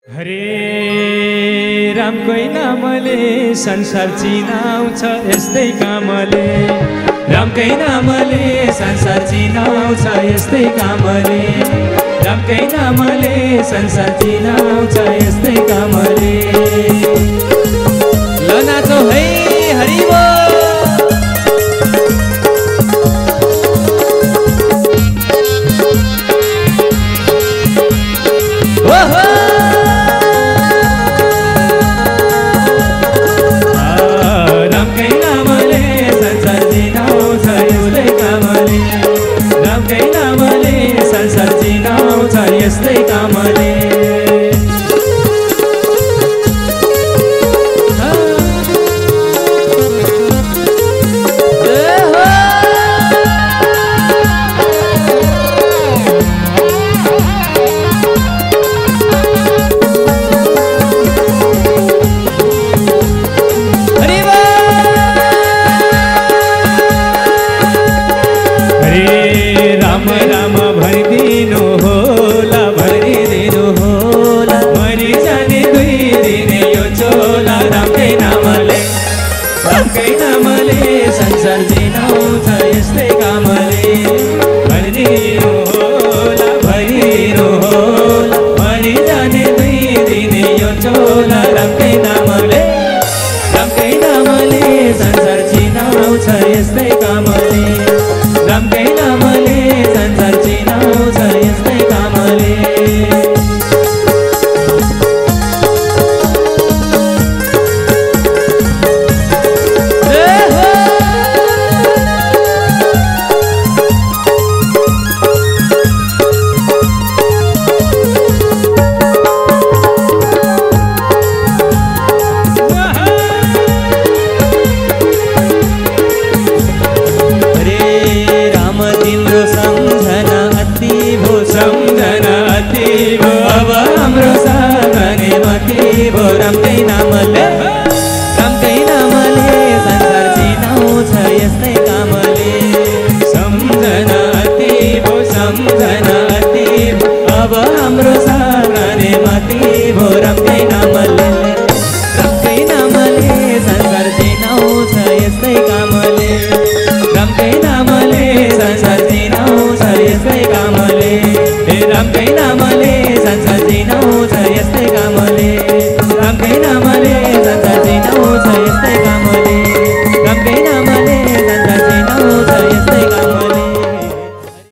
हरे रामकै नामले संसार चिनाउँछ यस्तै कामले रामकै नामले संसार चिनाउँछ यस्तै कामले रामकै नामले संसार चिनाउँछ यस्तै कामले ल नाचौ है हरि बोल यस्तै कामले राम राम भरिदिनु होला भरिदिनु होला मरि जाने दुई दिने यो चोला रामकै नामले संसार जिनाउँछ यस्तै कामले भरिदिनु होला मरि जाने दुई दिने यो चोला रामकै नामले संसार जिनाउँछ यस्तै कामले रामकै नामले संसार चिनाउँछ यस्तै कामले सम्झना अति भो अब हाम्रो सामने मति भो रामकै नामले संसार चिनाउँछ यस्तै कामले सम्झना अति भो अब हाम्रो सामने मति भो रामकै नामले संसार चिनाउँछ यस्तै कामले रामकै नामले संसार चिनाउँछ यस्तै कामले रामकै नामले संसार चिनाउँछ यस्तै कामले